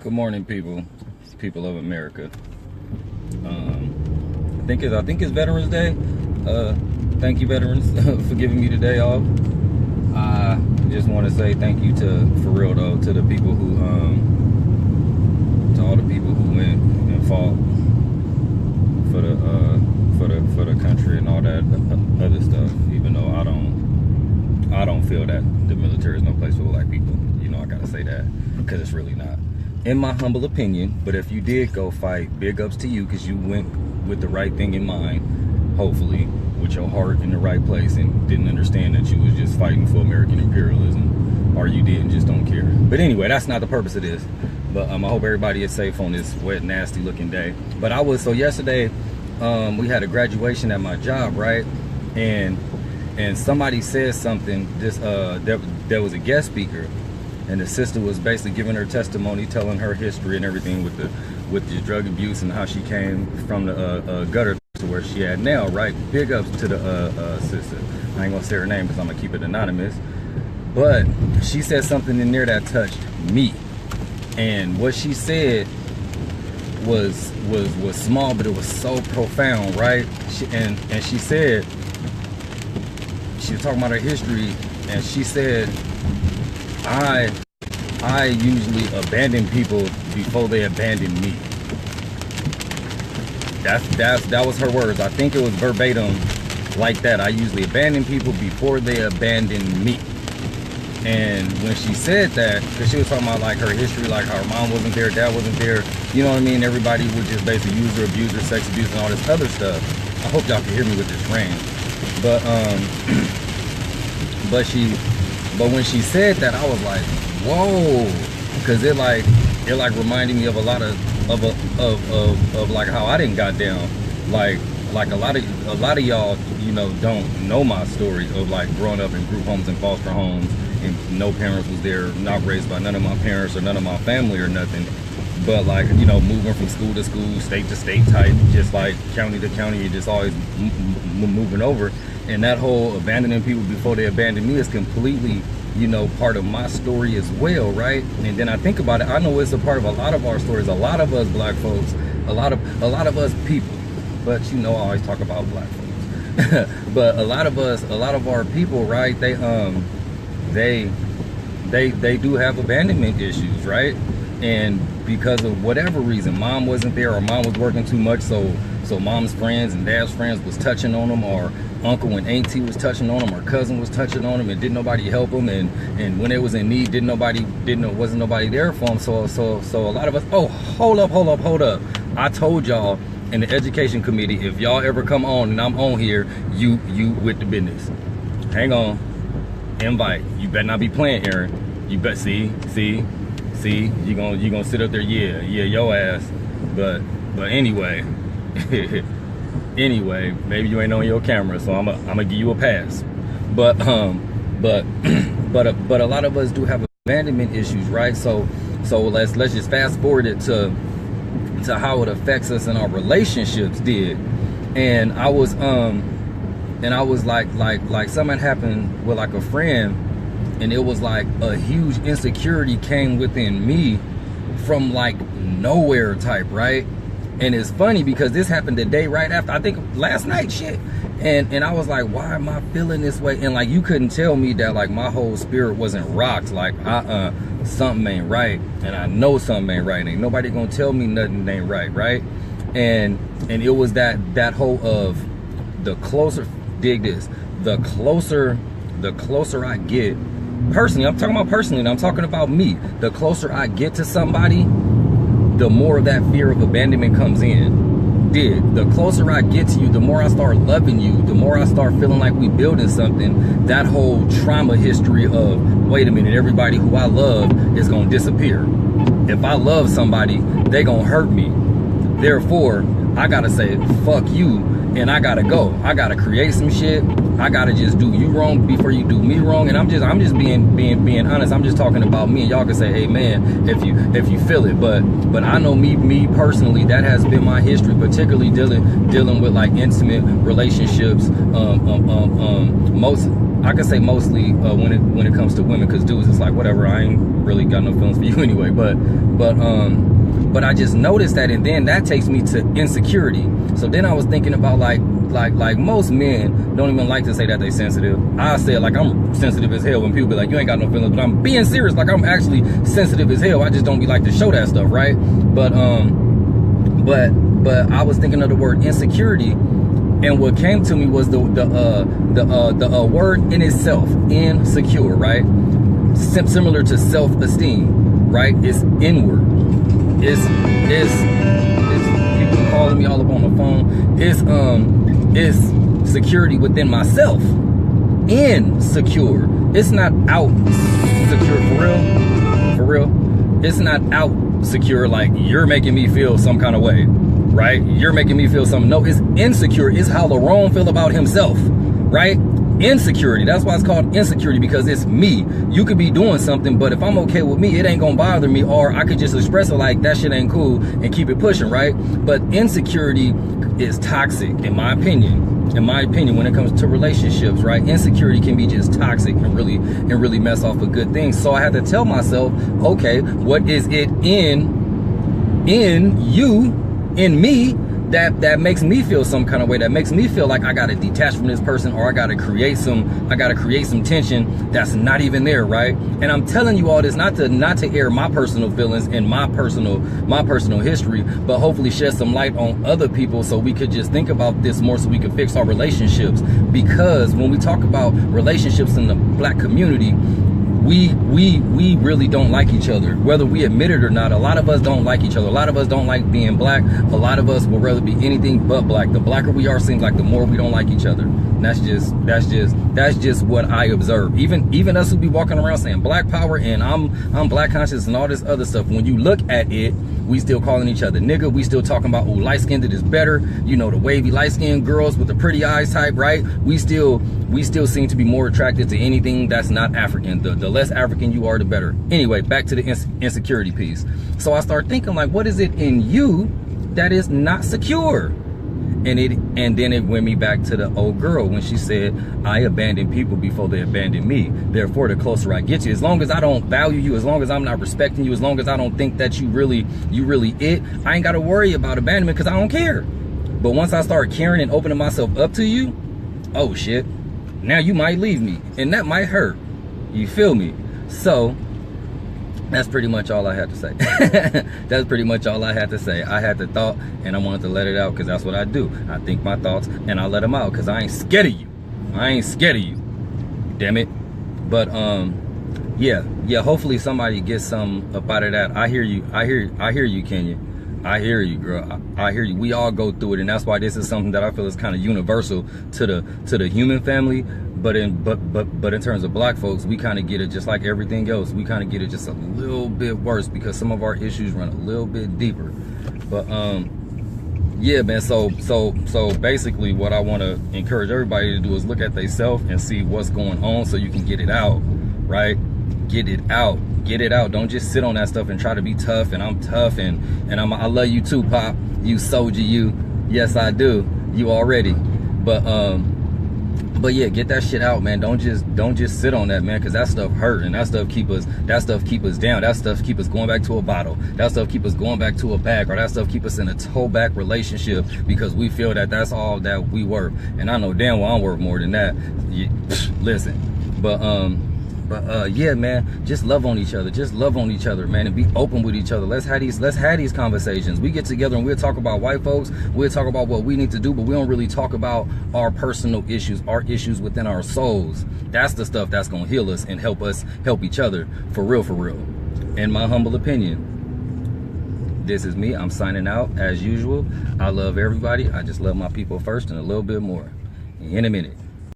Good morning, people. It's people of America. I think it's Veterans Day. Thank you, veterans, for giving me the day off. I just want to say thank you for real though, to the people who, to all the people who went and fought for the country and all that other stuff. Even though I don't feel that the military is no place for black people. You know, I gotta say that because it's really not, in my humble opinion. But if you did go fight, big ups to you, because you went with the right thing in mind, hopefully with your heart in the right place, and didn't understand that you was just fighting for American imperialism, or you did and just don't care. But anyway, that's not the purpose of this. But I hope everybody is safe on this wet, nasty looking day. But so yesterday, we had a graduation at my job, right? And somebody said something, there was a guest speaker, and the sister was basically giving her testimony, telling her history and everything with the drug abuse and how she came from the gutter to where she at now, right? Big ups to the sister. I ain't gonna say her name because I'm gonna keep it anonymous. But she said something in there that touched me. And what she said was small, but it was so profound, right? And she said, she was talking about her history, and she said, I usually abandon people before they abandon me. That was her words. I think it was verbatim like that. I usually abandon people before they abandon me. And when she said that, because she was talking about like her history, like how her mom wasn't there, dad wasn't there, you know what I mean? Everybody would just basically use her, abuse her, sex abuse, and all this other stuff. I hope y'all can hear me with this rain. But but when she said that, I was like, whoa, because it like reminded me of a lot of like how I didn't got down. Like a lot of y'all, you know, don't know my story of like growing up in group homes and foster homes, and no parents was there, not raised by none of my parents or none of my family or nothing. But like, you know, moving from school to school, state to state type, just like county to county, you're just always moving over. And that whole abandoning people before they abandon me is completely, you know, part of my story as well, right? And then I think about it, I know it's a part of a lot of our stories, a lot of us black folks, a lot of us people. But you know, I always talk about black folks. But a lot of our people, right? They do have abandonment issues, right? And because of whatever reason, mom wasn't there, or mom was working too much, so mom's friends and dad's friends was touching on them, or uncle and auntie was touching on them, or cousin was touching on them, and didn't nobody help them, and when they was in need, wasn't nobody there for them. So a lot of us, oh, hold up. I told y'all in the education committee, if y'all ever come on and I'm on here, you with the business. Hang on. Invite. You better not be playing, Aaron. You bet. See, you gonna sit up there, yeah, your ass. But anyway, anyway, maybe you ain't on your camera, so I'm gonna give you a pass. But a lot of us do have abandonment issues, right? So let's just fast forward it to how it affects us in our relationships did. And I was like something happened with like a friend, and it was like a huge insecurity came within me from like nowhere type, right? And it's funny because this happened the day right after, I think last night, shit. And I was like, why am I feeling this way? And like, you couldn't tell me that like my whole spirit wasn't rocked. Like, something ain't right. And I know something ain't right. Ain't nobody gonna tell me nothing ain't right, right? And it was that whole of the closer, dig this, the closer I get, personally, I'm talking about personally, and I'm talking about me, the closer I get to somebody, the more of that fear of abandonment comes in. The closer I get to you, the more I start loving you, the more I start feeling like we building something. That whole trauma history of, wait a minute, everybody who I love is gonna disappear. If I love somebody, they gonna hurt me. Therefore, I gotta say, fuck you, and I gotta go. I gotta create some shit, I gotta just do you wrong before you do me wrong. And I'm just being honest. I'm just talking about me, and y'all can say amen if you feel it. But I know me personally, that has been my history, particularly dealing with like intimate relationships. I can say mostly when it comes to women, because dudes, it's like whatever, I ain't really got no feelings for you anyway. But I just noticed that, and then that takes me to insecurity. So then I was thinking about like most men don't even like to say that they sensitive. I said like I'm sensitive as hell when people be like, you ain't got no feelings, but I'm being serious, like I'm actually sensitive as hell. I just don't be like to show that stuff, right? But I was thinking of the word insecurity, and what came to me was the word in itself, insecure, right? Similar to self-esteem, right? It's inward. It's people calling me all up on the phone. It's security within myself. Insecure. It's not out secure, for real. It's not out secure like you're making me feel some kind of way, right? You're making me feel something. No, it's insecure. It's how LaRone feel about himself, right? Insecurity. That's why it's called insecurity, because it's me. You could be doing something, but if I'm okay with me, it ain't gonna bother me, or I could just express it like that shit ain't cool and keep it pushing, right? But insecurity is toxic, in my opinion. When it comes to relationships, right? Insecurity can be just toxic and really mess off a good thing. So I had to tell myself, okay, what is it in you, in me, that makes me feel some kind of way, that makes me feel like I gotta detach from this person, or I gotta create some tension that's not even there, right? And I'm telling you all this not to air my personal feelings and my personal history, but hopefully shed some light on other people, so we could just think about this more, so we could fix our relationships. Because when we talk about relationships in the Black community, we really don't like each other, whether we admit it or not. A lot of us don't like each other. A lot of us don't like being Black. A lot of us would rather be anything but Black. The blacker we are, seems like the more we don't like each other. And that's just what I observe. Even us who be walking around saying Black power and I'm Black conscious and all this other stuff, when you look at it, we still calling each other nigga. We still talking about, oh, light-skinned is better. You know, the wavy light-skinned girls with the pretty eyes type, right? We still seem to be more attracted to anything that's not African. The less African you are, the better. Anyway, back to the insecurity piece. So I start thinking, like, what is it in you that is not secure? And then it went me back to the old girl when she said, I abandon people before they abandon me. Therefore, the closer I get you, as long as I don't value you, as long as I'm not respecting you, as long as I don't think that you really it, I ain't got to worry about abandonment, because I don't care. But once I start caring and opening myself up to you, oh shit, now you might leave me, and that might hurt. You feel me? So that's pretty much all I had to say. That's pretty much all I had to say. I had the thought, and I wanted to let it out, because that's what I do. I think my thoughts and I let them out, because I ain't scared of you. I ain't scared of you, damn it. But yeah, hopefully somebody gets some up out of that. I hear you, Kenya. I hear you, girl. I hear you. We all go through it, and that's why this is something that I feel is kind of universal to the human family. But in terms of Black folks, we kind of get it just like everything else. We kind of get it just a little bit worse, because some of our issues run a little bit deeper. But yeah, man. So basically, what I want to encourage everybody to do is look at themselves and see what's going on, so you can get it out, right? Get it out. Get it out. Don't just sit on that stuff and try to be tough. And I'm tough, and I love you too, Pop. You soldier, you. Yes, I do. You already. But yeah, get that shit out, man. Don't just sit on that, man, because that stuff hurt, and that stuff keep us down. That stuff keep us going back to a bottle. That stuff keep us going back to a bag, or that stuff keep us in a toe back relationship, because we feel that that's all that we worth. And I know damn well I'm worth more than that. Listen, but yeah, man, just love on each other. Just love on each other, man, and be open with each other. Let's have these conversations. We get together and we'll talk about white folks. We'll talk about what we need to do, but we don't really talk about our personal issues, our issues within our souls. That's the stuff that's gonna heal us and help us help each other, for real, for real. In my humble opinion, this is me. I'm signing out as usual. I love everybody. I just love my people first and a little bit more. In a minute.